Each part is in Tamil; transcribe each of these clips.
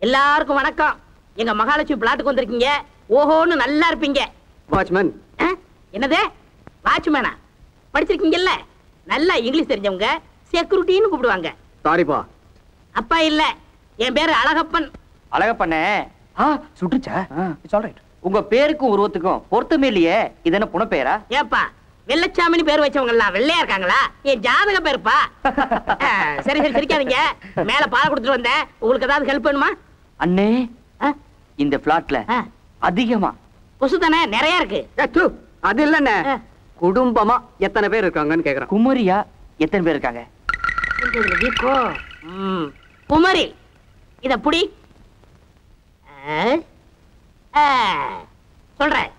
எல்லாருக்கும் வணக்கம். எங்க மகாலட்சுமி பிளாட்டுக்கு வந்திருக்கீங்க. ஓஹோன்னு நல்லா இருப்பீங்க. வாட்ச்மேன். என்னது வாட்ச்மேனா? படிச்சிருக்கீங்கல்ல, நல்லா இங்கிலீஷ் தெரிஞ்சவங்க செக்யூரிட்டின்னு கூப்பிடுவாங்க. சாரிப்பா. அப்பா இல்ல, என் பேரு அழகப்பன். அழகப்பண்ணே சுட்டுச்சா? உங்க பேருக்கும் உருவத்துக்கும் பொருத்தமே இல்லையே. இது என்ன புன பேரா? ஏப்பா, வெள்ளச்சாமின்னு பேர் வச்சவங்க எல்லாம் வெள்ளையா இருக்காங்களா? என் ஜாதக பேருப்பா. சரி சரி சிரிக்காதீங்க. மேல பால் கொடுத்துட்டு வந்தேன். உங்களுக்கு ஏதாவது ஹெல்ப் வேணுமா? அண்ணே, இந்த பிளாட்ல அதிகமா கொசு தானே நிறைய இருக்கு. அது இல்லண்ணே, குடும்பமா எத்தனை பேர் இருக்காங்கன்னு கேக்குறேன். குமரியா எத்தனை பேர் இருக்காங்க? குமரி இத புடி சொல்றேன்.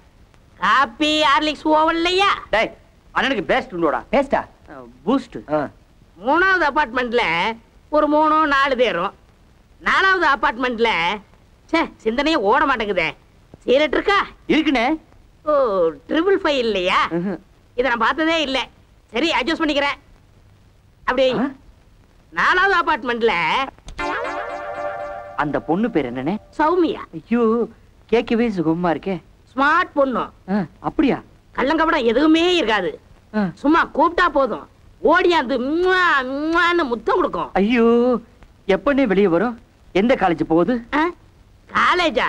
காப்பி ஹார்லிக்ஸ் ஓவல்லையா? டேய், அண்ணனுக்கு பெஸ்ட் உண்டோடா. பெஸ்டா? பூஸ்ட். மூணாவது அபார்ட்மெண்ட்ல ஒரு 3-4 பேரும், 4வது அபார்ட்மெண்ட்ல சிந்தனையே ஓட மாட்டேங்குதே. சீரட் இருக்கா? இருக்குனே. ஓ, 555 இல்லையா? இத நான் பார்த்ததே இல்ல. சரி, அட்ஜஸ்ட் பண்ணிக்கிறேன். அப்படி 4வது அபார்ட்மெண்ட்ல அந்த பொண்ணு பேர் என்னனே? சௌமியா. ஐயோ, கேக்கவே சுகமா இருக்கே. ஸ்மார்ட் பொண்ணு. அப்படியா? கள்ளங்கபடம் எதுவுமே இருக்காது. சும்மா கூப்பிட்டா போதும், ஓடியாந்து முத்தம் கொடுக்கும். ஐயோ, எப்பனே வெளியே வரும்? எந்த காலேஜ் போகுது? காலேஜா?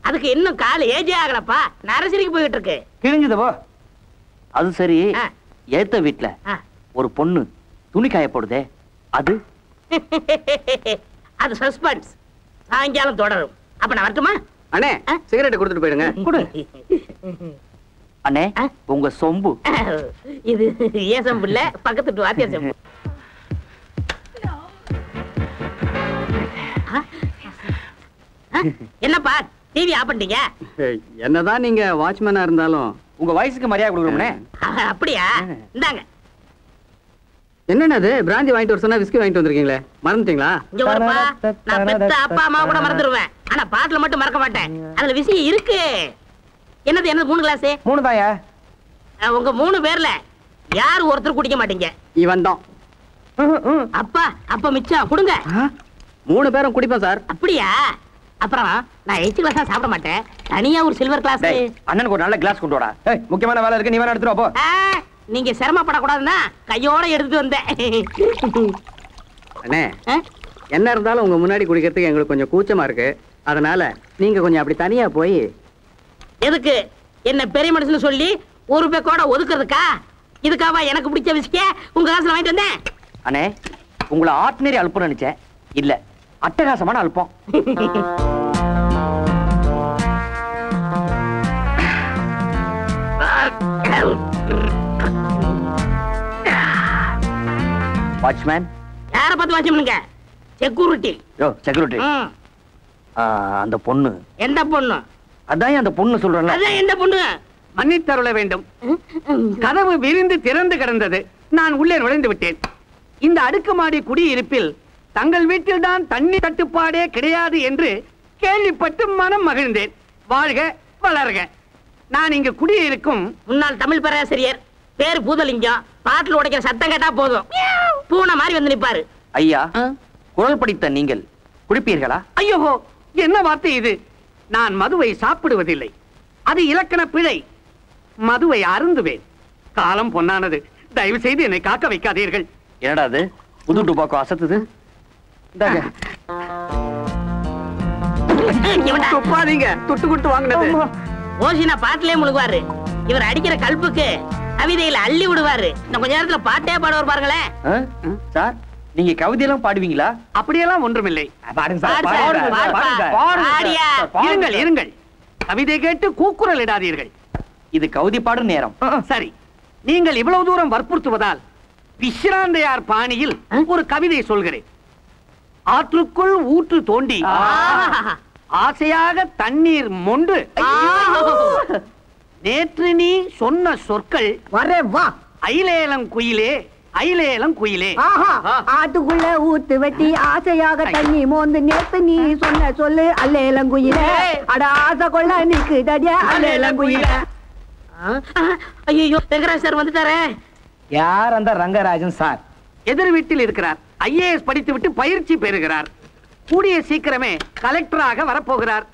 அதுக்கு இன்னும் காலேஜே ஆகலப்பா. நரசரிக்கு போயிட்டு இருக்கு. கிழிஞ்சதவோ? அது சரி, ஏத்த வீட்டுல ஒரு பொண்ணு துணி காய போடுதே, அது அது சஸ்பென்ஸ். சாயங்காலம் தொடரும். அப்ப நான் வரட்டுமா? அண்ணே, சிகரெட் கொடுத்துட்டு போயிடுங்க. கொடு. அண்ணே, உங்க சொம்பு. இது ஏன் சொம்பு இல்ல, பக்கத்து வாத்தியார் சொம்பு. என்னப்பா டிவி ஆஃப் பண்ணிட்டீங்க? என்னதான் நீங்க வாட்ச்மேனா இருந்தாலும் உங்க வயசுக்கு மரியாதை கொடுக்கணும்னே. அப்படியா? இந்தாங்க. என்னது பிராந்தி வாங்கிட்டு வர சொன்னா விஸ்கி வாங்கிட்டு வந்திருக்கீங்களே, மறந்துட்டீங்களா? இங்க வரப்பா, நான் பெத்த அப்பா அம்மா கூட மறந்துடுவேன். ஆனா பாட்டில மட்டும் மறக்க மாட்டேன். அதுல விஷயம் இருக்கு. என்னது 3 கிளாஸ்? 3 தாயா? உங்க 3 பேர்ல யார் ஒருத்தர் குடிக்க மாட்டீங்க? இவன் தான். அப்பா, அப்ப மிச்சம் கொடுங்க. 3 பேரும் குடிப்போம் சார். அப்படியா? அப்புறம் நான் 8 கிளாஸ் சாப்பிட மாட்டேன். தனியா ஒரு சில்வர் கிளாஸ். அண்ணனுக்கு ஒரு நல்ல கிளாஸ் கொண்டு வாடா. முக்கியமான வேலை இருக்கு, நீ வேணா எடுத்துட்டு போ. நீங்க சிரமப்படக்கூடாதுன்னா கையோட எடுத்துட்டு வந்தேன். அண்ணே, என்ன இருந்தாலும் உங்க முன்னாடி குடிக்கிறதுக்கு எங்களுக்கு கொஞ்சம் கூச்சமா இருக்கு. அதனால நீங்க கொஞ்சம் அப்படி தனியா போய். எதுக்கு என்ன பெரிய மனுஷன் சொல்லி ஒரு பேக்கோட ஒதுக்குறதுக்கா? இதுக்காவா எனக்கு பிடிச்ச விஸ்கிய உங்க காசுல வாங்கிட்டு வந்தேன்? அண்ணே, உங்களை ஆர்டினரி அல்பம் நினைச்சேன். இல்ல, அட்டகாசமான அல்பம். வாட்ச்மேன். யார பார்த்து வாட்ச் பண்ணுங்க? செக்யூரிட்டி. யோ, செக்யூரிட்டி. அந்த பொண்ணு. எந்த பொண்ணு? அதான் அந்த பொண்ணு சொல்றேன். அதான் எந்த பொண்ணு? மன்னித்தருள வேண்டும். கதவு விரிந்து திறந்து கிடந்தது. நான் உள்ளே நுழைந்து விட்டேன். இந்த அடுக்குமாடி குடியிருப்பில் தங்கள் வீட்டில் தான் தண்ணி தட்டுப்பாடே கிடையாது என்று கேள்விப்பட்டு மனம் மகிழ்ந்தேன். வாழ்க வளர்க. நான் இங்கு குடியிருக்கும் முன்னாள் தமிழ் பேராசிரியர், பேரு பூதலிங்கம். பாட்டில் உடைக்கிற சத்தம் கேட்டா போதும் பூனை மாதிரி வந்து நிப்பாரு. ஐயா, குரல் படித்த நீங்கள் குடிப்பீர்களா? ஐயோ, என்ன வார்த்தை இது? நான் மதுவை சாப்பிடுவதில்லை, அது இலக்கண பிழை. மதுவை அருந்துவேன். காலம் பொன்னானது. தயவு செய்து என்னை காக்க வைக்காதீர்கள். என்னடா அது புது டுபாக்கோ அசத்துது? துப்பாதீங்க, துட்டு குட்டு வாங்கினது. ஓசினா பாட்டிலே முழுகுவாரு. இவர் அடிக்கிற கல்புக்கு கவிதையில அள்ளி விடுவாரு. இன்னும் கொஞ்ச நேரத்துல பாட்டே பாடுவார் பாருங்களேன். சார், நீங்க கவிதையெல்லாம் பாடுவீங்களா? அப்படியெல்லாம் ஒன்றுமில்லை. இருங்கள் இருங்கள், கவிதை கேட்டு கூக்குரல் இடாதீர்கள். இது கவிதை பாடும் நேரம். சரி, நீங்கள் இவ்வளவு தூரம் வற்புறுத்துவதால் பிஷ்ராந்தையார் பாணியில் ஒரு கவிதை சொல்கிறேன். ஆற்றுக்குள் ஊற்று தோண்டி ஆசையாக தண்ணீர் மொண்டு நேற்று நீ சொன்ன சொற்கள் வரே வா ஐலேலம் குயிலே ஐலேலம் குயிலே. ஆட்டுக்குள்ள ஊத்து வெட்டி ஆசையாக தண்ணி மோந்து நேத்து நீ சொன்ன சொல்லு அல்லேலம் குயிலே. அட ஆசை கொள்ள நிக்கு தடியா அல்லேலம் குயிலே. ஐயோ, ரங்கராஜ் சார் வந்துட்டாரே. யார் அந்த ரங்கராஜன் சார்? எதிர் வீட்டில் இருக்கிறார். IAS படித்து விட்டு பயிற்சி பெறுகிறார். கூடிய சீக்கிரமே கலெக்டராக வரப்போகிறார்.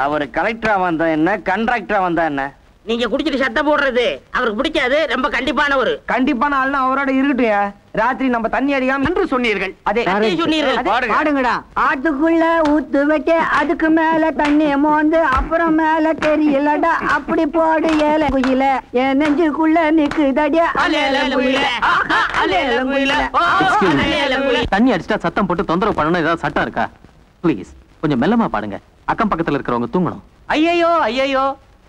அவர் கலெக்டரா வந்தா என்ன, கண்ட்ராக்டரா வந்தா என்ன? நீங்க குடிச்சிட்டு சத்தம் போடுறது அவருக்கு பிடிக்காது. ரொம்ப கண்டிப்பானவரு. கண்டிப்பான ஆள்னா அவரோட இருக்கட்டும். ராத்திரி நம்ம தண்ணி அடிக்காம என்று சொன்னீர்கள். அதே சொன்னீர்கள். பாடுங்கடா. ஆத்துக்குள்ள ஊத்து வைக்க அதுக்கு மேல தண்ணி மோந்து அப்புறம் மேல தெரியலடா அப்படி போடு ஏல குயில என் நெஞ்சுக்குள்ள நிக்குதடியா தண்ணி அடிச்சா சத்தம் போட்டு தொந்தரவு பண்ணணும் ஏதாவது சட்டம் இருக்கா? ப்ளீஸ் கொஞ்சம் மெல்லமா பாடுங்க. அக்கம் பக்கத்துல இருக்கிறவங்க தூங்கணும். ஐயோ ஐயோ,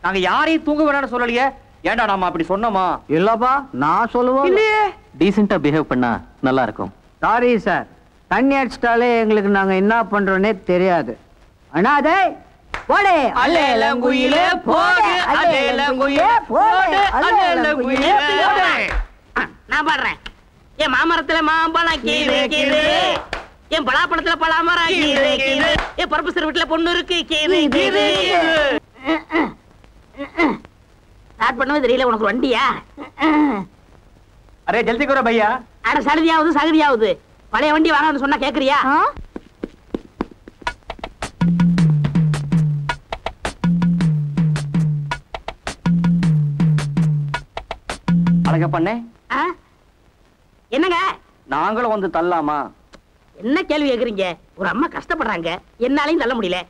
நாங்க யாரையும் தூங்க வேணாம்னு சொல்லலையே. ஏண்டா நாம அப்படி சொன்னோமா? இல்லப்பா நான் சொல்லுவோம். இல்லையே. டீசெண்டா பிஹேவ் பண்ணா நல்லா இருக்கும். சாரி சார், தண்ணி அடிச்சிட்டாலே எங்களுக்கு நாங்க என்ன பண்றோன்னே தெரியாது. அண்ணாதே போடே அல்லேலங்குயிலே போடு, அல்லேலங்குயிலே போடு, அல்லேலங்குயிலே போடு. நான் பாடுறேன். என் மாமரத்துல மாம்பழம் கீழே கீழே, என் பலாப்பழத்துல பலாமரம் கீழே கீழே, என் பருப்பு சிறு வீட்டுல பொண்ணு இருக்கு கீழே கீழே. ஸ்டார்ட் பண்ணவே தெரியல உனக்கு வண்டியா? அரே ஜல்தி கரோ பையா. அட சலுதியாவது சகதியாவது பழைய வண்டி வாங்கன்னு சொன்னா கேக்குறியா? அழக பண்ணே, என்னங்க நாங்களும் வந்து தள்ளலாமா? என்ன கேள்வி கேக்குறீங்க? ஒரு அம்மா கஷ்டப்படுறாங்க, என்னாலையும் தள்ள முடியல.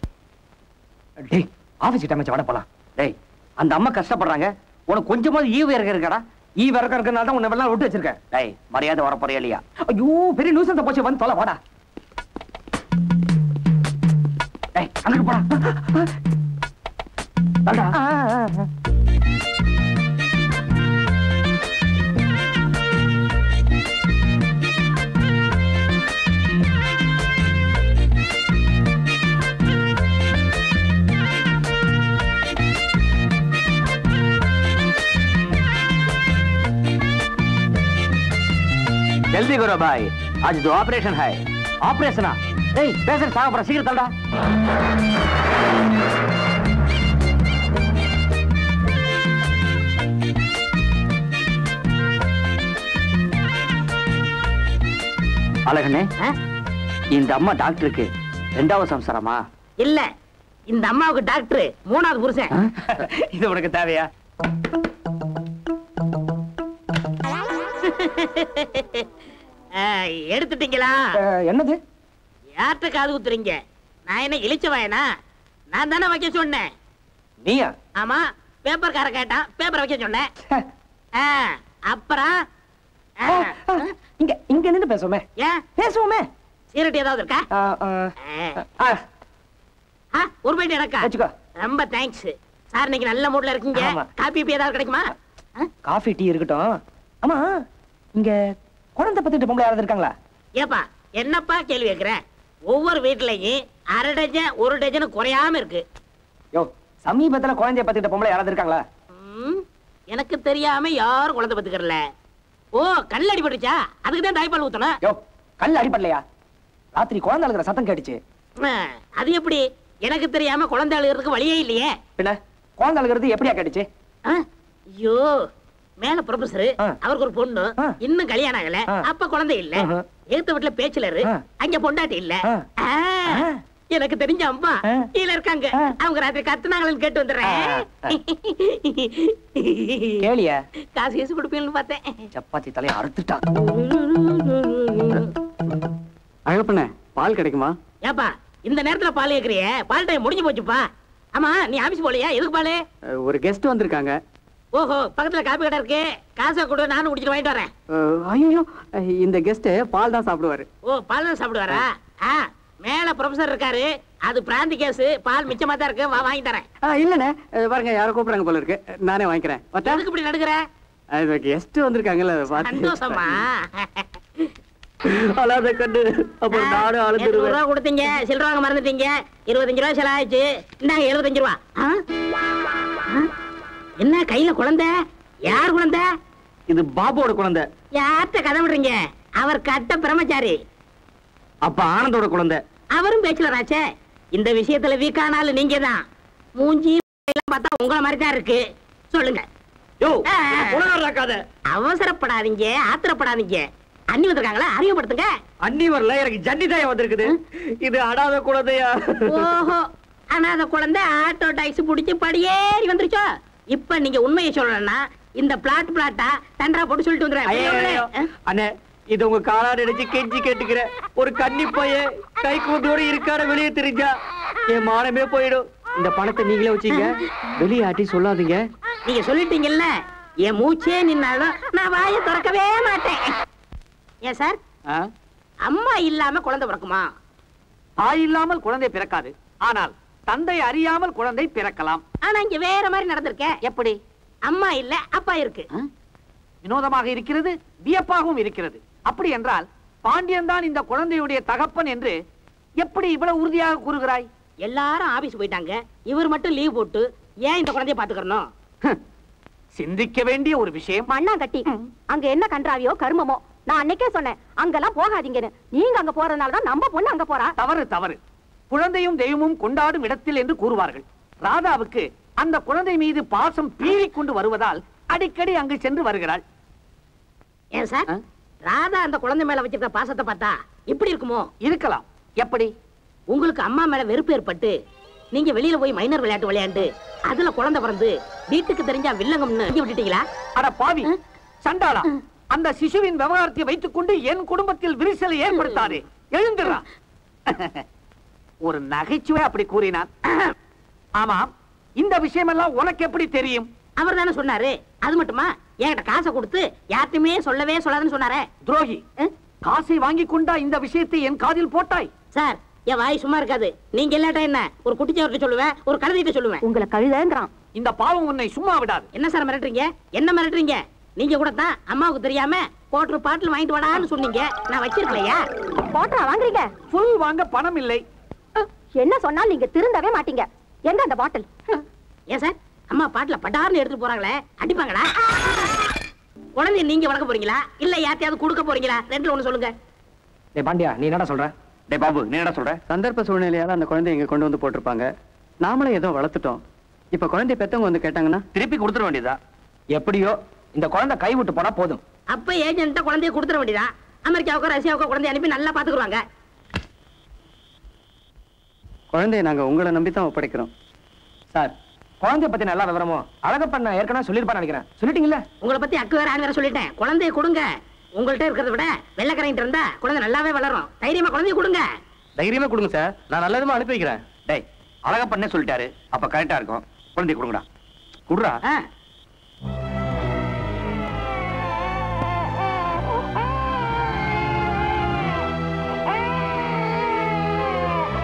டேய் ஆபீஸ் டைம் வட போலாம். டேய், அந்த அம்மா கஷ்டப்படுறாங்க, உனக்கு கொஞ்சமாவது ஈவு இருக்கடா. இறக்க இருக்கனால தான் உன்னை எல்லாம் விட்டு வச்சிருக்கேன். டேய், மரியாதை வர போறியா இல்லையா? ஐயோ பெரிய நியூஸ் போச்சு, வந்து தொலை வாடா. டேய், அங்க போடா. வாடா. जल्दी करो भाई, आज जो ऑपरेशन है. ஆபரேஷனா? டேய், பேசுற சாகப்பட சீக்கிரம் தள்ளடா. அழகனே, இந்த அம்மா டாக்டருக்கு 2வது சம்சாரமா? இல்ல, இந்த அம்மாவுக்கு டாக்டர் 3வது புருஷன். இது உனக்கு தேவையா? எடுத்துட்டீங்களா? என்னது? யார்கிட்ட காது குத்துறீங்க? நான் என்ன இழிச்சவாயனா? நான் தானே வைக்க சொன்னேன். நீயா? ஆமா, பேப்பர் கார கேட்டான், பேப்பர் வைக்க சொன்னேன். அப்புறம் இங்க இங்க நின்னு பேசுவோமே. ஏன் பேசுவோமே. சீரட் ஏதாவது இருக்கா? ஒரு பாயிண்ட் எனக்கா? வச்சுக்கோ. ரொம்ப தேங்க்ஸ் சார். இன்னைக்கு நல்ல மூட்ல இருக்கீங்க. காபி ஏதாவது கிடைக்குமா? காஃபி டீ இருக்கட்டும். ஆமா, இங்க குழந்தை பத்திட்டு பொம்பளை யாராவது இருக்காங்களா? ஏப்பா என்னப்பா கேள்வி கேக்குற? ஒவ்வொரு வீட்லயும் 1/2 டஜன் 1 டஜன் குறையாம இருக்கு. யோ, சமீபத்துல குழந்தைய பத்திட்டு பொம்பளை யாராவது இருக்காங்களா? எனக்கு தெரியாம யாரும் குழந்தை பத்துக்கறல. ஓ, கல் அடிபட்டுச்சா? அதுக்கு தான் தாய்ப்பால் ஊத்தணும். யோ, கல் அடிபடலையா? ராத்திரி குழந்தை அழுகிற சத்தம் கேட்டுச்சு. அது எப்படி? எனக்கு தெரியாம குழந்தை அழுகிறதுக்கு வழியே இல்லையே. பின்ன குழந்தை அழுகிறது எப்படியா கேட்டுச்சு? ஐயோ, மேல ப்ரொஃபசர், அவருக்கு ஒரு பொண்ணு, இன்னும் கல்யாணம் ஆகல, அப்ப குழந்தை இல்ல. ஏத்த வீட்டுல பேச்சுலர், அங்க பொண்டாட்டி இல்ல. எனக்கு தெரிஞ்ச அம்மா கீழ இருக்காங்க. அவங்க ராத்திரி கத்துனாங்களன்னு கேட்டு வந்துடுறேன். கேளியா? காசு கேசு கொடுப்பீங்கன்னு பார்த்தேன். சப்பாத்தி தலையை அறுத்துட்டா. அழகப்பண்ண, பால் கிடைக்குமா? ஏப்பா இந்த நேரத்துல பால் கேக்குறிய? பால் டைம் முடிஞ்சு போச்சுப்பா. ஆமா, நீ ஆபீஸ் போலையா? எதுக்கு பாலு? ஒரு கெஸ்ட் வந்திருக்காங்க. ஓஹோ, பக்கத்துல காபி கடை இருக்கு, காசை கொடு, நானும் குடிச்சிட்டு வாங்கிட்டு வரேன். ஐயோ, இந்த கெஸ்ட் பால் தான் சாப்பிடுவாரு. ஓ, பால் தான் சாப்பிடுவாரா? மேல ப்ரொஃபசர் இருக்காரு, அது பிராந்தி கேஸ், பால் மிச்சமா தான் இருக்கு, வாங்கி தரேன். இல்லண்ணே, பாருங்க யாரோ கூப்பிடுறாங்க போல இருக்கு, நானே வாங்கிக்கிறேன். எதுக்கு இப்படி நடுக்குற? கெஸ்ட் வந்திருக்காங்கல்ல, சந்தோஷமா? அழாத கண்டு அப்புறம் நானும் அழுதுருவேன். 100 கொடுத்தீங்க, சில்லற வாங்க மறந்துட்டீங்க. 25 ரூபா செலவாயிடுச்சு. இந்தாங்க 75 ரூபா. என்ன கையில குழந்தை? யார் குழந்தை? இது பாபுவோட குழந்தை. யார்கிட்ட கதை விடுறீங்க? அவர் கட்ட பிரம்மச்சாரி. அப்ப ஆனந்தோட குழந்தை. அவரும் பேச்சுலர் ஆச்சே. இந்த விஷயத்துல வீக்கானாலும் நீங்க தான். மூஞ்சி எல்லாம் பார்த்தா உங்கள மாதிரி தான் இருக்கு. சொல்லுங்க. யோ, உணர்றாக்காத. அவசரப்படாதீங்க, ஆத்திரப்படாதீங்க. அண்ணி வந்திருக்காங்களா? அறிமுகப்படுத்துங்க. அண்ணி வரல, எனக்கு ஜன்னி தாயா வந்திருக்குது. இது அடாத குழந்தையா? ஓஹோ, அனாத குழந்தை ஆட்டோ டாக்ஸி பிடிச்சி படியேறி வந்துருச்சோ. இப்ப நீங்க உண்மையை சொல்லணும்னா இந்த பிளாட்டா தண்டரா போட்டு சொல்லிட்டு வந்துடுறேன். அண்ணே, இது உங்க காலாடு அடிச்சு கெஞ்சி கேட்டுக்கிறேன். ஒரு கன்னி பைய கை கூட்டோடு இருக்கார வெளியே தெரிஞ்சா என் மானமே போயிடும். இந்த பணத்தை நீங்களே வச்சீங்க, வெளியே ஆட்டி சொல்லாதீங்க. நீங்க சொல்லிட்டீங்கல்ல, என் மூச்சே நின்னாலும் நான் வாயை திறக்கவே மாட்டேன். ஏன் சார், அம்மா இல்லாம குழந்தை பிறக்குமா? தாய் இல்லாமல் குழந்தை பிறக்காது, ஆனால் தந்தை அறியாமல் குழந்தை பிறக்கலாம். ஆனா இங்க வேற மாதிரி நடந்திருக்க. எப்படி? அம்மா இல்ல, அப்பா இருக்கு. வினோதமாக இருக்கிறது, வியப்பாகவும் இருக்கிறது. அப்படி என்றால் பாண்டியன் தான் இந்த குழந்தையுடைய தகப்பன் என்று எப்படி இவ்வளவு உறுதியாக கூறுகிறாய்? எல்லாரும் ஆபீஸ் போயிட்டாங்க, இவர் மட்டும் லீவ் போட்டு ஏன் இந்த குழந்தைய பாத்துக்கறணும்? சிந்திக்க வேண்டிய ஒரு விஷயம். மண்ணா கட்டி அங்க என்ன கன்றாவியோ கருமமோ, நான் அன்னைக்கே சொன்னேன் அங்கெல்லாம் போகாதீங்கன்னு. நீங்க அங்க போறதுனால தான் நம்ம பொண்ணு அங்க போறா. தவறு தவறு. குழந்தையும் தெய்வமும் கொண்டாடும் இடத்தில் என்று கூறுவார்கள். ராதாவுக்கு அந்த குழந்தை மீது பாசம் பீறிக் கொண்டு வருவதால் அடிக்கடி அங்கு சென்று வருகிறாள். ஏன் சார், ராதா அந்த குழந்தை மேல வச்சிருக்க பாசத்தை பார்த்தா இப்படி இருக்குமோ? இருக்கலாம். எப்படி? உங்களுக்கு அம்மா மேல வெறுப்பு ஏற்பட்டு நீங்க வெளியில போய் மைனர் விளையாட்டு விளையாண்டு அதுல குழந்தை பிறந்து வீட்டுக்கு தெரிஞ்சா வில்லங்கம்னு விட்டுட்டீங்களா? அட பாவி சண்டாளா, அந்த சிசுவின் விவகாரத்தை வைத்துக் கொண்டு என் குடும்பத்தில் விரிசலை ஏற்படுத்தாதே. எழுந்துடா. ஒரு நகைச்சுவை அப்படி கூறினான். ஆமாம், இந்த விஷயம் எல்லாம் உனக்கு எப்படி தெரியும்? அவர் தானே சொன்னாரு. அது மட்டுமா, என்கிட்ட காசை கொடுத்து யார்ட்டுமே சொல்லவே சொல்லாதுன்னு சொன்னாரே. துரோகி, காசை வாங்கி கொண்டா இந்த விஷயத்தை என் காதில் போட்டாய்? சார், என் வாய் சும்மா இருக்காது. நீங்க இல்லாட்டா என்ன, ஒரு குட்டிச்சவர்கிட்ட சொல்லுவேன், ஒரு கழுதைகிட்ட சொல்லுவேன். உங்களை கழுதேங்கிறான். இந்த பாவம் உன்னை சும்மா விடாது. என்ன சார் மிரட்டுறீங்க? என்ன மிரட்டுறீங்க? நீங்க கூட தான் அம்மாவுக்கு தெரியாம போட்டு பாட்டில் வாங்கிட்டு வாடான்னு சொன்னீங்க. நான் வச்சிருக்கலையா? போட்டா வாங்குறீங்க? புல் வாங்க பணம் இல்லை. என்ன சொன்னால் நீங்க திருந்தவே மாட்டீங்க. எங்க அந்த பாட்டில்? ஏன் சார், அம்மா பாட்டில பட்டார்னு எடுத்துட்டு போறாங்களே, அடிப்பாங்களா? குழந்தைய நீங்க வளர்க்க போறீங்களா இல்ல யார்ட்டையாவது கொடுக்க போறீங்களா? ரெண்டுல ஒண்ணு சொல்லுங்க. டேய் பாண்டியா, நீ என்னடா சொல்ற? டேய் பாபு, நீ என்ன சொல்ற? சந்தர்ப்ப சூழ்நிலையால அந்த குழந்தை இங்க கொண்டு வந்து போட்டிருப்பாங்க. நாமளே ஏதோ வளர்த்துட்டோம். இப்ப குழந்தை பெத்தவங்க வந்து கேட்டாங்கன்னா திருப்பி கொடுத்துட வேண்டியதா? எப்படியோ இந்த குழந்தை கை விட்டு போனா போதும். அப்ப ஏஜென்ட்ட குழந்தைய கொடுத்துட வேண்டியதா? அமெரிக்காவுக்கு ரஷ்யாவுக்கு குழந்தைய அனுப்பி நல்லா பாத்துக்குவாங்க. குழந்தைய நாங்க உங்களை நம்பித்தான் ஒப்படைக்கிறோம். சார், குழந்தைய பத்தி நல்ல விவரமோ அழகப்பன் நான் ஏற்கனவே சொல்லிருப்பான்னு நினைக்கிறேன். சொல்லிட்டீங்களா? உங்களை பத்தி அக்கு வேற ஆண் வேற சொல்லிட்டேன். குழந்தைய கொடுங்க. உங்கள்ட்ட இருக்கிறத விட வெள்ளக்கரைட்டு இருந்தா குழந்தை நல்லாவே வளரும். தைரியமா குழந்தைய கொடுங்க. தைரியமா கொடுங்க சார், நான் நல்ல விதமா அனுப்பி வைக்கிறேன். டேய், அழகப்பண்ணே சொல்லிட்டாரு, அப்ப கரெக்டா இருக்கும். குழந்தை கொடுங்கடா. குடுறா.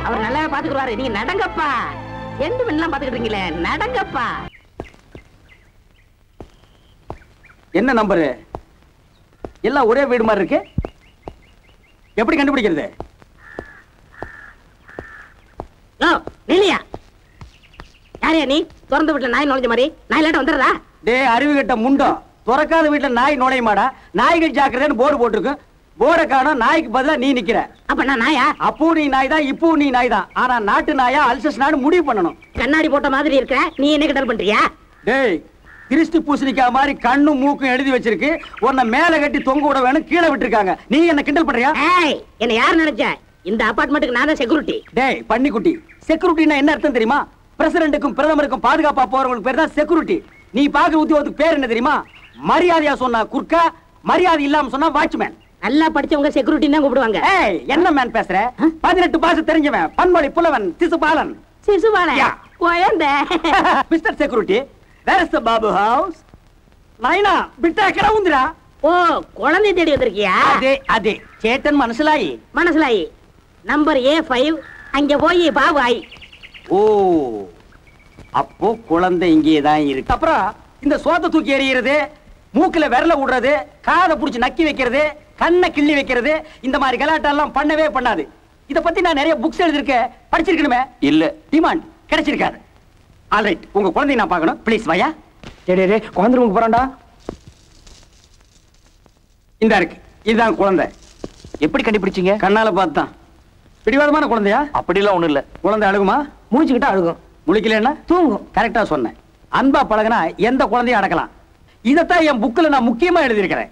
அவர் நல்லாவே பாத்துக்குவாரு. நீங்க நடங்கப்பா. எந்த பெண்ணெல்லாம் பாத்துக்கிட்டீங்களே, நடங்கப்பா. என்ன நம்பரு? எல்லாம் ஒரே வீடு மாதிரி இருக்கு. எப்படி கண்டுபிடிக்கிறது? நிலையா யாரையா நீ? திறந்த வீட்டுல நாய் நுழைஞ்ச மாதிரி நாய் இல்லாட்ட வந்துடுறா? டே அறிவு கட்ட முண்டோ, துறக்காத வீட்டுல நாய் நுழையுமாடா? நாய்கள் ஜாக்கிரதைன்னு போர்டு போட்டிருக்கு. போர்டை காணோம், நாய்க்கு பதிலா நீ நிக்கிற. அப்ப நான் நாயா? அப்போ நீ நாய் தான், இப்போ நீ நாய் தான். ஆனா நாட்டு நாயா அல்சஸ் நாடு முடிவு பண்ணணும். கண்ணாடி போட்ட மாதிரி இருக்கிற நீ என்ன கிண்டல் பண்றியா? டேய், கிறிஸ்து பூசணிக்கா மாதிரி கண்ணும் மூக்கும் எழுதி வச்சிருக்கு. உன்னை மேல கட்டி தொங்க விட வேணும், கீழே விட்டுருக்காங்க. நீ என்ன கிண்டல் பண்றியா? ஏய், என்ன யார் நினைச்ச? இந்த அபார்ட்மெண்ட்டுக்கு நான் தான் செக்யூரிட்டி. டேய் பன்னிக்குட்டி, செக்யூரிட்டினா என்ன அர்த்தம் தெரியுமா? பிரசிடென்ட்டுக்கும் பிரதமருக்கும் பாதுகாப்பா போறவங்களுக்கு பேர் தான் செக்யூரிட்டி. நீ பாக்குற உத்தியோகத்துக்கு பேர் என்ன தெரியுமா? மரியாதையா சொன்னா குர்க்கா, மரியாதை இல்லாம சொன்னா வாட்ச்மேன். நல்லா படிச்சவங்க செக்யூரிட்டி தான் கூப்பிடுவாங்க. ஏய், என்ன மேன் பேசுற? 18 பாச தெரிஞ்சவன், பன்மொழி புலவன், சிசுபாலன். சிசுபாலன் குழந்தை. Mister security, where is the Babu house? நாயினா பிட்டா கிடவுந்திரா. ஓ, குழந்தை தேடி வந்திருக்கியா? அதே அதே சேட்டன் மனசுலாயி. மனசுலாயி நம்பர் A5, அங்க போய் பாபு ஆயி. ஓ, அப்போ குழந்தை இங்கே தான் இருக்கு. அப்புறம் இந்த சோத்த தூக்கி எறிகிறது, மூக்குல விரல விடுறது, காதை புடிச்சு நக்கி வைக்கிறது, கண்ணை கிள்ளி வைக்கிறது, இந்த மாதிரி கலாட்டெல்லாம் பண்ணவே பண்ணாது. இத பத்தி நான் நிறைய புக்ஸ் எழுதிருக்கேன், படிச்சிருக்கணுமே. இல்ல, டிமாண்ட் கிடைச்சிருக்காது. ஆல்ரைட், உங்க குழந்தைய நான் பார்க்கணும். ப்ளீஸ் வாயா. டேய் குழந்தை ரூமுக்கு போறான்டா. இந்த இருக்கு, இதுதான் குழந்தை. எப்படி கண்டுபிடிச்சீங்க? கண்ணால பார்த்தான். பிடிவாதமான குழந்தையா? அப்படிலாம் ஒண்ணும் இல்ல. குழந்தை அழுகுமா? முடிச்சுக்கிட்டா அழுகும். முழிக்கலன்னா தூங்கும். கரெக்டா சொன்னேன். அன்பா பழகுனா எந்த குழந்தையும் அடக்கலாம். இதத்தான் என் புக்ல நான் முக்கியமா எழுதியிருக்கிறேன்.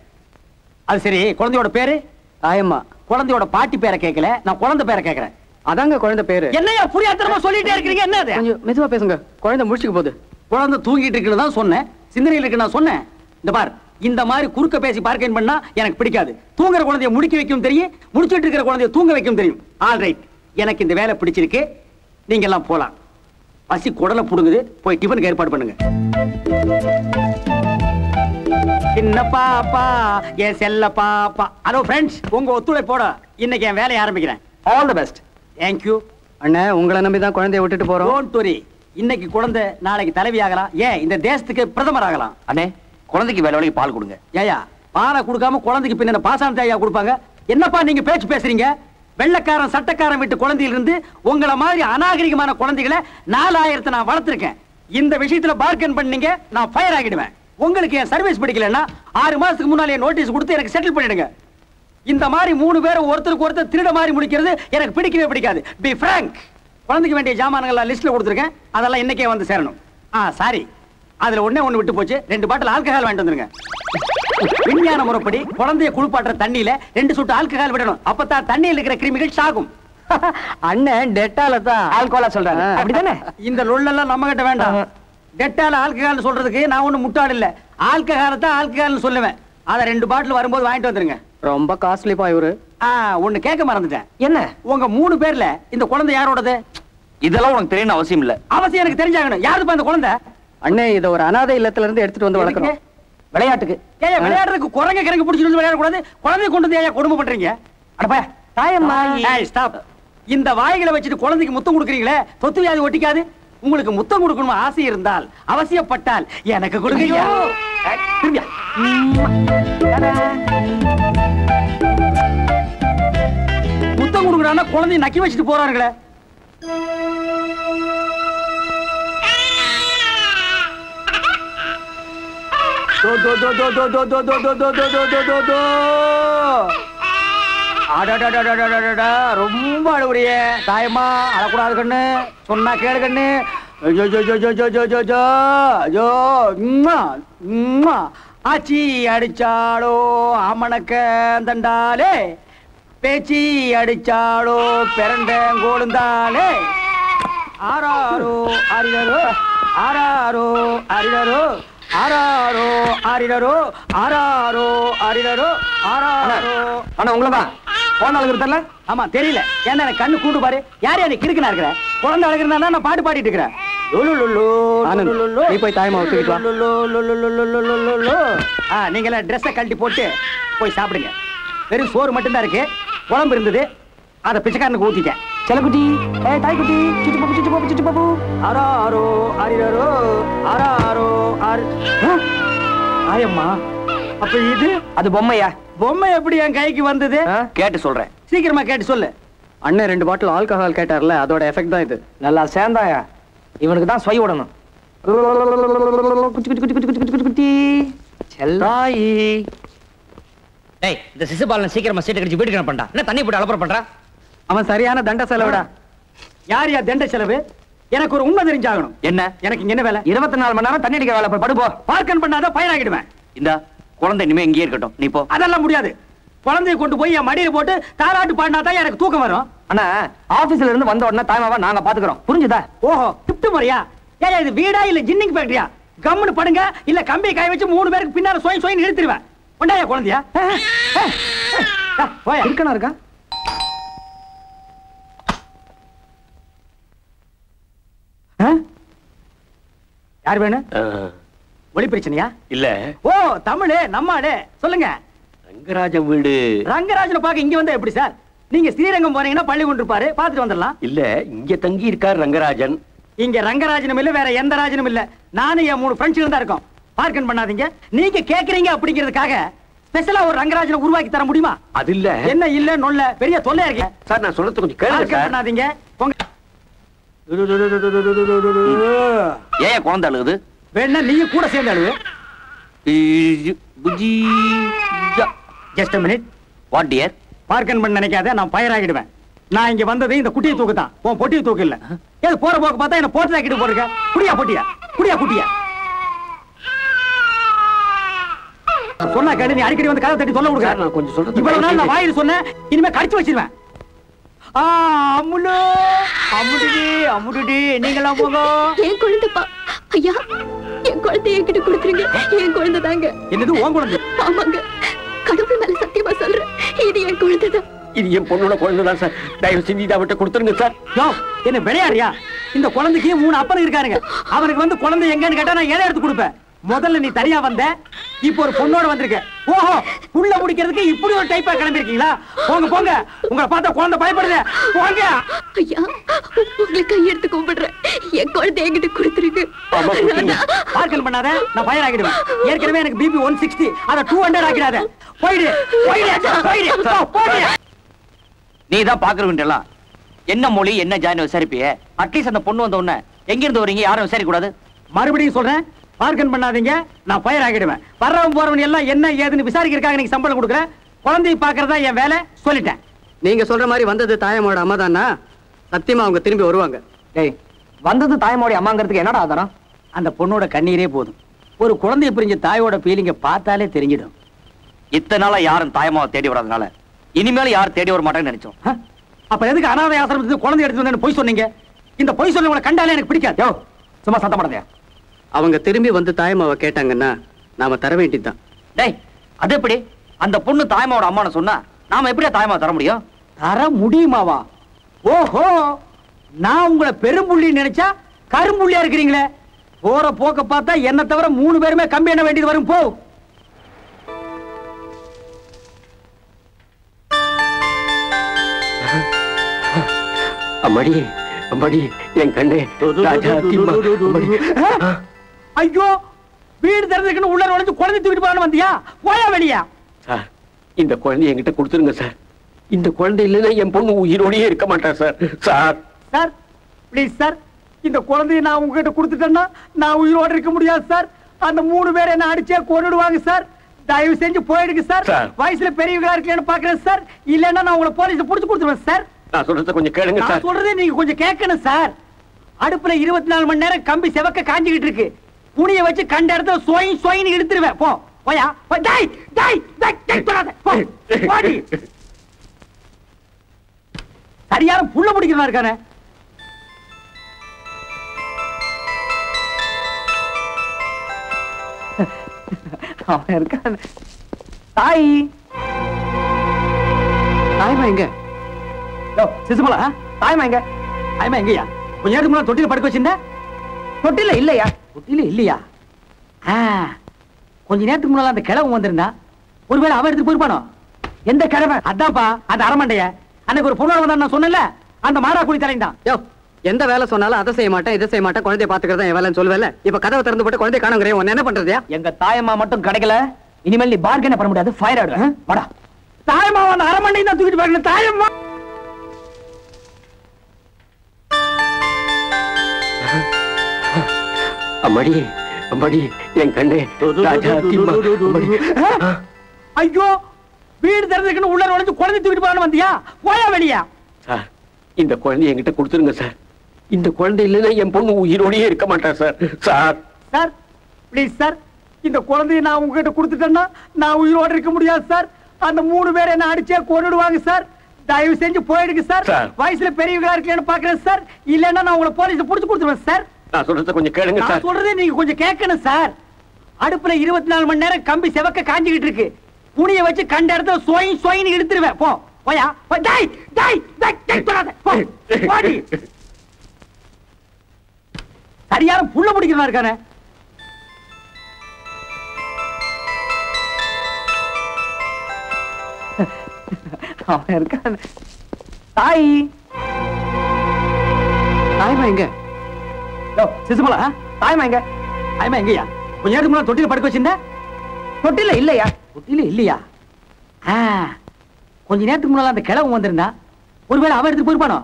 அது சரி, குழந்தையோட பேரு? தாயம்மா. குழந்தையோட பாட்டி பேரை கேட்கல, நான் குழந்தை பேரை கேட்கிறேன். அதாங்க குழந்தை பேரு. என்னையா புரியாத்தனமா சொல்லிட்டே இருக்கீங்க? என்ன அது? கொஞ்சம் மெதுவா பேசுங்க, குழந்தை முடிச்சுக்க போகுது. குழந்தை தூங்கிட்டு இருக்குன்னு தான் சொன்னேன், சிந்தனையில் இருக்கு நான் சொன்னேன். இந்த பார், இந்த மாதிரி குறுக்க பேசி பார்க்கேன் பண்ணா எனக்கு பிடிக்காது. தூங்குற குழந்தைய முடிக்க வைக்கும் தெரியும், முடிச்சிட்டு இருக்கிற குழந்தைய தூங்க வைக்கும் தெரியும். ஆல் ரைட், எனக்கு இந்த வேலை பிடிச்சிருக்கு, நீங்க எல்லாம் போலாம். பசி குடலை புடுங்குது, போய் டிஃபனுக்கு ஏற்பாடு பண்ணுங்க. சின்ன பாப்பா, என் செல்ல பாப்பா. ஹலோ ஃப்ரெண்ட்ஸ், உங்க ஒத்துழைப்போட இன்னைக்கு என் வேலையை ஆரம்பிக்கிறேன். All the best. Thank you. அண்ணே, உங்களை நம்பி தான் குழந்தைய விட்டுட்டு போறோம். டோன்ட் வரி, இன்னைக்கு குழந்தை நாளைக்கு தலைவி ஆகலாம், ஏன் இந்த தேசத்துக்கு பிரதமர் ஆகலாம். அண்ணே, குழந்தைக்கு வேலை பால் கொடுங்க. ஏயா, பாலை கொடுக்காம குழந்தைக்கு பின்ன பாசான ஐயா கொடுப்பாங்க? என்னப்பா நீங்க பேச்சு பேசுறீங்க? வெள்ளக்காரன் சட்டக்காரன் வீட்டு குழந்தையிலிருந்து உங்களை மாதிரி அநாகரிகமான குழந்தைகளை 4000 நான் வளர்த்திருக்கேன். இந்த விஷயத்துல பார்கன் பண்ணீங்க, நான் ஃபயர் ஆகிடுவேன். உங்களுக்கு என் சர்வீஸ் பிடிக்கலன்னா 6 மாசத்துக்கு முன்னாலே நோட்டீஸ் கொடுத்து எனக்கு செட்டில் பண்ணிடுங்க. இந்த மாதிரி 3 பேரும் ஒருத்தருக்கு ஒருத்தர் திருட மாதிரி முடிக்கிறது எனக்கு பிடிக்கவே பிடிக்காது. Be frank. குழந்தைக்கு வேண்டிய ஜாமான்கள் லிஸ்ட்ல கொடுத்துருக்கேன், அதெல்லாம் இன்னைக்கே வந்து சேரணும். சாரி, அதுல ஒண்ணு விட்டு போச்சு. 2 பாட்டில் ஆல்கஹால் வாங்கிட்டு வந்துருங்க. விஞ்ஞான முறைப்படி குழந்தைய குளிப்பாட்டுற தண்ணியில 2 சொட்டு ஆல்கஹால் விடணும், அப்பதான் தண்ணியில் இருக்கிற கிருமிகள் சாகும். அண்ணன் டெட்டால தான் ஆல்கோலா சொல்றாங்க, அப்படிதானே? இந்த லொல்லெல்லாம் நம்ம கிட்ட வேண்டாம். டெட்டால ஆல்கஹால் சொல்றதுக்கு நான் ஒண்ணு முட்டாள் இல்ல. ஆல்கஹால தான் ஆல்கஹால்னு சொல்லுவேன். அத 2 பாட்டில் வரும்போது வாங்கிட்டு வந்துருங்க. ரொம்ப காஸ்ட்லிப்பா இவரு. ஒண்ணு கேட்க மறந்துட்டேன். என்ன? உங்க 3 பேர்ல இந்த குழந்தை யாரோடது? இதெல்லாம் உனக்கு தெரியணும் அவசியம் இல்ல. அவசியம் எனக்கு தெரிஞ்சாகணும். யாருப்பா இந்த குழந்தை? அண்ணே, இத ஒரு அனாதை இல்லத்துல இருந்து எடுத்துட்டு வந்து வளர்க்கறோம். விளையாட்டுக்கு. ஏய், விளையாடுறதுக்கு குரங்க கிரங்க பிடிச்சிட்டு விளையாட கூடாது. குழந்தைய கொண்டு வந்து ஏன் கொடுமை பண்றீங்க? அடப்பா, தாயம்மா. ஏய், ஸ்டாப். இந்த வாய்களை வச்சுட்டு குழந்தைக்கு முத்தம் கொடுக்குறீங்களே, தொத்து வியாதி ஒட்டிக்காது. உங்களுக்கு முத்தம் கொடுக்கணும் ஆசை இருந்தால், அவசியப்பட்டால் எனக்கு கொடுங்க. முத்தம் கொடுக்குறான்னா குழந்தைய நக்கி வச்சுட்டு போறாங்களே. ரொம்ப அழுவுறிய தாயம்மா, அழக்கூடாது கண்ணு, சொன்னா கேளு கண்ணு. ஆச்சி அடிச்சாலோ அமனக்க தண்டாலே, பேச்சி அடிச்சாலோ பிறந்தங்கோளுந்தாலே. ஆராரோ அரிரோ, ஆராரோ அரிரோ, ஆராரோ அரிரோ, ஆராரோ அரிரோ, ஆராரோ. ஆனா உங்களதான் குழந்தை அழுகுறதுல? ஆமா, தெரியல. ஏன்னா எனக்கு கண்ணு கூண்டு பாரு. யார் யாரு கிறுக்குனா இருக்கிற? குழந்தை அழுகிறதா நான் பாட்டு பாடிட்டு இருக்கிறேன். நீ போய் தாயம்மா தூக்கிட்டு வா. நீங்கள ட்ரெஸ்ஸை கழட்டி போட்டு போய் சாப்பிடுங்க. வெறும் சோறு மட்டும்தான் இருக்கு, குழம்பு இருந்தது, அதை பிச்சைக்காரனுக்கு ஊத்திட்டேன். செல்லக்குட்டி, தாய் குட்டி, சுட்டு பாப்பு, சுட்டு பாப்பு, சுட்டு பாப்பு. ஆராரோ அரிரோ, ஆராரோ ஆயம்மா. அப்ப இது அது பொம்மையா? பொம்மை எப்படி என் கைக்கு வந்தது? கேட்டு சொல்றேன். சீக்கிரமா கேட்டு சொல்லு. அண்ணன் 2 பாட்டில் ஆல்கஹால் கேட்டார்ல, அதோட எஃபெக்ட் தான் இது. நல்லா சேர்ந்தாயா? இவனுக்கு தான் சொய் விடணும். குச்சி குச்சி குச்சி குச்சி குச்சி குச்சி குச்சி. செல்லாயி. டேய், இந்த சிசுபாலன் சீக்கிரமா சீட்டை கடிச்சு வீட்டுக்கு என்ன பண்றா? என்ன தண்ணி போட்டு அலப்பற பண்றா? அவன் சரியான தண்ட செலவுடா. யார் யா தண்ட செலவு? எனக்கு ஒரு உண்மை தெரிஞ்சாகணும். என்ன? எனக்கு இங்க என்ன வேலை? 24 மணி நேரம் தண்ணி அடிக்க வேலை. படுப்போ. பார்க்கன் பண்ணாத பயனாகிடுவேன். இந்த குழந்தை இனிமே இங்கேயே இருக்கட்டும், நீ போ. அதெல்லாம் முடியாது. குழந்தையை கொண்டு போய் என் மடியில போட்டு தாராட்டு பாடினா தான் எனக்கு தூக்கம் வரும். அண்ணா, ஆபீஸ்ல இருந்து வந்த உடனே தாய்மாவா நாங்க பாத்துக்கிறோம், புரிஞ்சுதா? ஓஹோ, திட்டு முறையா? ஏன் இது வீடா இல்ல ஜின்னிங் ஃபேக்டரியா? கம்முன்னு படுங்க, இல்ல கம்பியை காய வச்சு 3 பேருக்கு பின்னால சோய் சோய் நிறுத்திடுவேன். கொண்டாயா குழந்தையா? இருக்கனா இருக்கா? யார் வேணும்? ஒளி பிரச்சனையா? இல்ல. ஓ, தமிழே நம்மாளே. சொல்லுங்க. ரங்கராஜன் வீடு. ரங்கராஜனை பாக்க இங்க வந்தா எப்படி சார்? நீங்க ஸ்ரீரங்கம் போறீங்கன்னா பள்ளி கொண்டு இருப்பாரு, பாத்துட்டு வந்துடலாம். இல்ல, இங்க தங்கி இருக்கார் ரங்கராஜன். இங்க ரங்கராஜனும் இல்ல, வேற எந்த ராஜனும் இல்ல. நானும் என் 3 ஃப்ரெண்ட்ஸ் தான் இருக்கோம். பார்க்கன் பண்ணாதீங்க. நீங்க கேக்குறீங்க அப்படிங்கிறதுக்காக ஸ்பெஷலா ஒரு ரங்கராஜனை உருவாக்கி தர முடியுமா? அது இல்ல. என்ன இல்ல நொல்ல பெரிய தொல்லையா இருக்கு சார். நான் சொல்றது கொஞ்சம் கேளுங்க சார். பண்ணாதீங்க. ஏன் குழந்தை அழுகுது? வேணா நீங்க கூட சேர்ந்து அழுவு. Just a minute. What dear? பார்க்கன் பண்ண நினைக்காத, நான் ஃபயர் ஆகிடுவேன். நான் இங்க வந்தது இந்த குட்டியை தூக்கு தான், உன் பொட்டியை தூக்கு இல்ல. ஏது போற போக்கு பார்த்தா என்ன போட்டு ஆக்கிட்டு போறீங்க? குடியா பொட்டியா? குடியா குட்டியா? சொன்னா கேளு, நீ அடிக்கடி வந்து கதை தட்டி சொல்ல கொடுக்க. நான் கொஞ்சம் சொல்றது இவ்வளவு நாள் நான் வாயில் சொன்னேன், இனிமே கடிச்சு வச்சிருவேன். அம்முலு அம்முடுடி அம்முடுடி நீங்களாம் போங்க. என் குழந்தைப்பா ஐயா, என் குழந்தை என்கிட்ட கொடுத்துருங்க. என் குழந்தை தாங்க. என்னது உன் குழந்தை? ஆமாங்க, கடவுள் மேல சத்தியமா சொல்றேன், இது என் குழந்தைதான். இது என் பொண்ணோட குழந்தைதான் சார். தயவு செஞ்சு இதை அவட்ட கொடுத்துருங்க சார். என்ன விளையாடுறியா? இந்த குழந்தைக்கு 3 அப்பன் இருக்காருங்க. அவனுக்கு வந்து குழந்தை எங்கன்னு கேட்டா நான் எதை எடுத்து கொடுப்பேன்? முதல்ல நீ தனியா வந்த, இப்போ ஒரு பொண்ணோட வந்திருக்க. ஓஹோ, புள்ள முடிக்கிறதுக்கு இப்படி ஒரு டைப்பா கிளம்பி இருக்கீங்களா? போங்க போங்க, உங்களை பார்த்தா குழந்தை பயப்படுது. போங்க ஐயா, உங்களை கையெடுத்து கும்பிடுறேன், என் குழந்தை என்கிட்ட கொடுத்துருங்க. பார்க்கல் பண்ணாத, நான் ஃபயர் ஆகிடுவேன். ஏற்கனவே எனக்கு பிபி 160, அதை 200 ஆக்கிடாத. போயிடு போயிடு போயிடு. நீ தான் பாக்குறவன்டெல்லாம் என்ன மொழி என்ன ஜாயின் விசாரிப்பியே. அட்லீஸ்ட் அந்த பொண்ணு வந்த உடனே எங்க இருந்து வரீங்க யாரும் விசாரிக்க கூடாது. மறுபடியும் சொல்றேன், பார்க்கன் பண்ணாதீங்க, நான் ஃபயர் ஆகிடுவேன். வர்றவன் போறவன் எல்லாம் என்ன ஏதுன்னு விசாரிக்கிறதுக்காக நீங்க சம்பளம் கொடுக்குறேன். குழந்தையை பாக்குறதா என் வேலை, சொல்லிட்டேன். நீங்க சொல்ற மாதிரி வந்தது தாயமோட அம்மா தானா? சத்தியமா அவங்க திரும்பி வருவாங்க. டேய், வந்தது தாயமோட அம்மாங்கிறதுக்கு என்னடா ஆதாரம்? அந்த பொண்ணோட கண்ணீரே போதும். ஒரு குழந்தைய பிரிஞ்ச தாயோட ஃபீலிங்க பார்த்தாலே தெரிஞ்சிடும். இத்தனை நாளா யாரும் தாயமாவை தேடி வராதனால இனிமேல யாரும் தேடி வர மாட்டேன்னு நினைச்சோம். அப்ப எதுக்கு அனாதை ஆசிரமத்துக்கு குழந்தை எடுத்து வந்தேன்னு பொய் சொன்னீங்க? இந்த பொய் சொன்னவங்களை கண்டாலே எனக்கு பிடிக்காது. யோ, சும்மா சத்தம் போடாதே. அவங்க திரும்பி வந்து தாயமாவை கேட்டாங்கன்னா நாம தர வேண்டியதுதான். டேய், அது எப்படி? அந்த பொண்ணு தாயமாவோட அம்மான்னு சொன்னா நாம எப்படியா தாயமாவை தர முடியும்? தர முடியுமாவா? ஓஹோ, நான் உங்களை பெரும்புள்ளி நினைச்சா கரும்புள்ளியா இருக்கிறீங்களே. போற போக்க பார்த்தா என்ன தவிர 3 பேருமே கம்பி எண்ண வேண்டியது வரும். போ. அம்மாடி அம்மாடி, என் கண்ணே. ஐயோ, வீடு திறந்துக்குன்னு உள்ள நுழைஞ்சு குழந்தை தூக்கிட்டு போறான்னு வந்தியா? போயா வெளியா? சார், இந்த குழந்தைய என்கிட்ட கொடுத்துருங்க சார். இந்த குழந்தை இல்லைன்னா என் பொண்ணு உயிரோடயே இருக்க மாட்டேன் sir. Sir sir please sir, இந்த குழந்தைய நான் உங்ககிட்ட கொடுத்துட்டேன்னா நான் உயிரோட இருக்க முடியாது சார். அந்த 3 பேர் என்ன அடிச்சே கொன்னுடுவாங்க சார். தயவு செஞ்சு போயிடுங்க சார். வயசுல பெரியவங்களா இருக்கலன்னு பாக்குறேன் சார். இல்லன்னா நான் உங்களை போலீஸ் புடிச்சு கொடுத்துருவேன் சார். நான் சொல்றத கொஞ்சம் கேளுங்க சார். நான் சொல்றதே நீங்க கொஞ்சம் கேட்கணும் சார். அடுப்புல 24 மணி நேரம் கம்பி செவக்க காஞ்சிக்கிட்டு இருக்கு. புனிய வச்சு கண்ட இடத்துல சோயின் சோயின் எடுத்துருவேன். போ போயா. டேய் டேய் டேய் தொடாத. போ போடி. சரியான புள்ள பிடிக்கிறவனா இருக்கானே. அவன் இருக்கான். தாய் தாய்மா எங்க? சிசுமலா, தாய்மா எங்க? தாய்மா எங்கயா? கொஞ்ச நேரத்துக்கு முன்னாடி தொட்டில படுக்க வச்சிருந்த? தொட்டில இல்லையா? தொட்டில இல்லையா? கொஞ்ச நேரத்துக்கு முன்னால அந்த கிழவன் வந்திருந்தா, ஒருவேளை அவன் எடுத்துட்டு போயிருப்பானோ? எந்த கிழவன்? அதான்ப்பா, அந்த அரமண்டைய. அன்னைக்கு ஒரு பொண்ணு வந்தா நான் சொன்னல, அந்த மாராக்குடி தலைந்தான். யோ, எந்த வேலை சொன்னாலும் அதை செய்ய மாட்டேன் இதை செய்ய மாட்டேன், குழந்தைய பாத்துக்கிறதா என் வேலைன்னு சொல்லுவேல. இப்ப கதவை திறந்து போட்டு குழந்தைய காணுங்கிறேன். உன்ன என்ன பண்றதுயா? எங்க தாயம்மா மட்டும் கிடைக்கல, இனிமேல் நீ பார்கென பண்ண முடியாது. ஃபயர் ஆயிடுவேன். வாடா. தாயம்மா அந்த அரமண்டை தான் தூக்கிட்டு போயிருக்கணும். தாயம்மா அம்மாடி அம்மாடி, என் கண்ணே. ஐயோ, வீடு திறந்துக்குன்னு உள்ள நுழைஞ்சு குழந்தை தூக்கிட்டு போறான்னு வந்தியா? போயா வெளியா? சார், இந்த குழந்தைய என்கிட்ட கொடுத்துருங்க சார். இந்த குழந்தை இல்லைன்னா என் பொண்ணு உயிரோடயே இருக்க மாட்டேன் sir. Sir sir please sir, இந்த குழந்தைய நான் உங்ககிட்ட கொடுத்துட்டேன்னா நான் உயிரோட இருக்க முடியாது சார். அந்த 3 பேர் என்ன அடிச்சே கொன்னுடுவாங்க சார். தயவு செஞ்சு போயிடுங்க சார். வயசுல பெரியவங்களா இருக்கலன்னு பாக்குறேன் சார். இல்லன்னா நான் உங்களை போலீஸ் புடிச்சு கொடுத்துருவேன் சார். நான் சொல்றத கொஞ்சம் கேளுங்க சார். நான் சொல்றதே நீங்க கொஞ்சம் கேட்கணும் சார். அடுப்புல 24 மணி நேரம் கம்பி செவக்க காஞ்சிக்கிட்டு இருக்கு. புனிய வச்சு கண்ட இடத்துல சோயின் சோயின் எடுத்துருவேன். போ போயா. டேய் டேய் டேய் தொடாத. போ போடி. சரியான புள்ள பிடிக்கிறவனா இருக்கானே. அவன் இருக்கான். தாய் தாய்மா எங்க? சிசுமலா, தாய்மா எங்க? தாய்மா எங்கயா? கொஞ்ச நேரத்துக்கு முன்னாடி தொட்டில படுக்க வச்சிருந்த? தொட்டில இல்லையா? தொட்டில இல்லையா? கொஞ்ச நேரத்துக்கு முன்னால அந்த கிழவன் வந்திருந்தா, ஒருவேளை அவன் எடுத்துட்டு போயிருப்பானோ?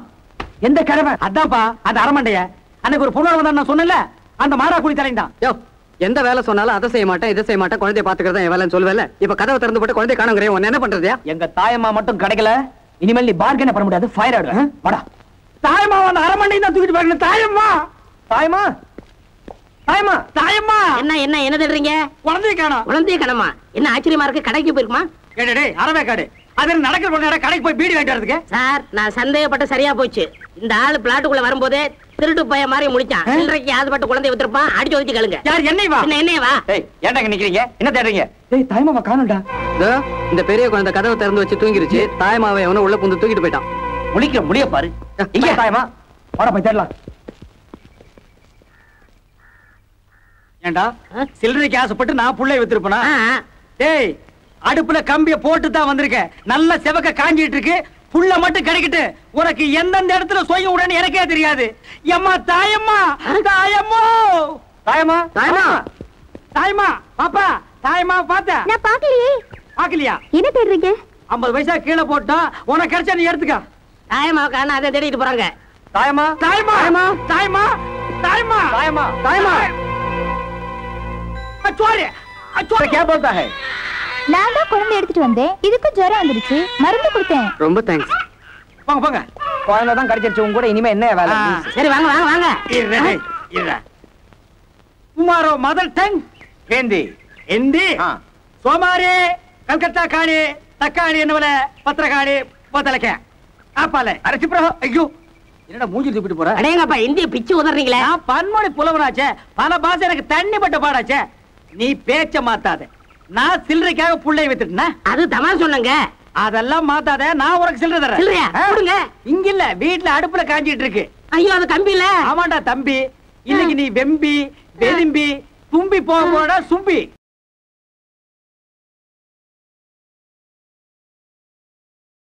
எந்த கிழவன்? அதான்ப்பா, அந்த அரமண்டைய. அன்னைக்கு ஒரு பொண்ணு வந்தா நான் சொன்னல, அந்த மாராக்குடி தலைந்தான். யோ, எந்த வேலை சொன்னாலும் அதை செய்ய மாட்டேன் இதை செய்ய மாட்டேன், குழந்தைய பாத்துக்கிறதா என் வேலைன்னு சொல்லுவேல. இப்ப கதவை திறந்து போட்டு குழந்தைய காணுங்கிறேன். உன்ன என்ன பண்றதுயா? எங்க தாயம்மா மட்டும் கிடைக்கல, இனிமேல் நீ பார்கென பண்ண முடியாது. ஃபயர் ஆயிடுவேன். வாடா. தாயம்மா அந்த அரமண்டை தான் தூக்கிட்டு போயிருக்கணும். தாயம்மா தாயம்மா தாயம்மா தாயம்மா என்ன என்ன என்ன தேடுறீங்க? குழந்தைய காணோம். குழந்தைய காணோமா? என்ன ஆச்சரியமா இருக்கு, கடைக்கு போயிருக்குமா? டேய் அரவே காடு அது நடக்கிற கொண்டு கடைக்கு போய் பீடி வாங்கிட்டு வரதுக்கு. சார் நான் சந்தேகப்பட்ட சரியா போச்சு. இந்த ஆளு பிளாட்டுக்குள்ள வரும்போதே திருட்டு பைய மாதிரி முடிச்சான். சில்லறைக்கு ஆசைப்பட்ட குழந்தைய வித்திருப்பான். அடிச்சு ஒதுக்கி கழுங்க. யார் என்னை வா என்ன வா? ஏய் ஏன்டா நிக்கிறீங்க? என்ன தேடுறீங்க? டேய் தாயம்மாவை காணோம்டா. இந்த பெரிய குழந்தை கதவை திறந்து வச்சு தூங்கிருச்சு. தாயமாவை அவன உள்ள புந்து தூக்கிட்டு போயிட்டான். முழிக்கிற முடிய பாரு. இங்க தாயம்மா வாடா போய் தேடலாம். ஏண்டா சில்லறைக்கு ஆசைப்பட்டு நான் புள்ளைய வித்திருப்பேனா? டேய் அடுப்புல கம்பிய போட்டு தான் வந்திருக்கேன். நல்ல செவக்க காஞ்சிட்டு இருக்கு. புள்ள மட்டும் கிடைக்கிட்டு உனக்கு எந்தெந்த இடத்துல சொய் உடனே எனக்கே தெரியாது. எம்மா தாயம்மா தாயம்மோ தாயம்மா தாயம்மா தாயம்மா பாப்பா தாயம்மா பாத்த நான் பாக்கலையே. பாக்கலையா? என்ன தேடுறீங்க? 50 பைசா கீழே போட்டா உனக்கு கிடைச்சா நீ எடுத்துக்க. தாயம்மா காண அதை தேடிட்டு போறாங்க. தாயம்மா தாயம்மா தாயம்மா தாயம்மா தாயம்மா தாயம்மா அச்சோரே அச்சோரே क्या बोलता है? நான் தான் குழந்தை எடுத்துட்டு வந்தேன். இதுக்கு ஜுரம் வந்துருச்சு, மருந்து கொடுத்தேன். ரொம்ப தேங்க்ஸ். போங்க போங்க. குழந்தை தான் கடிச்சிருச்சு. உங்க கூட இனிமே என்ன வேலை? சரி வாங்க வாங்க வாங்க. irra तुम्हारो मदर टंग हिंदी हिंदी सोमारी कलकत्ता काड़ी तक्काड़ी என்னவல பத்திரகாடி போதலக்க ஆப்பால அரசிப்ரோ ஐயோ என்னடா மூஞ்சி தூக்கிட்டு போற? அடேங்கப்பா இந்திய பிச்சு உதறீங்களே. நான் பன்மொழி புலவனாச்சே. பல பாஷை எனக்கு தண்ணி பட்ட பாடாச்சே. நீ பேச்ச மாத்தாத. நான் சில்லறைக்காக புள்ளைய வித்துட்டேனா? அது தமாஷ் சொன்னங்க. அதெல்லாம் மாத்தாத. நான் உனக்கு சில்லறை தரேன். சில்லறையா? கொடுங்க. இங்க இல்ல வீட்ல அடுப்புல காஞ்சிட்டு இருக்கு. ஐயோ அது கம்பி இல்ல. ஆமாண்டா தம்பி. இன்னைக்கு நீ வெம்பி வெதும்பி தும்பி போக போறடா சும்பி.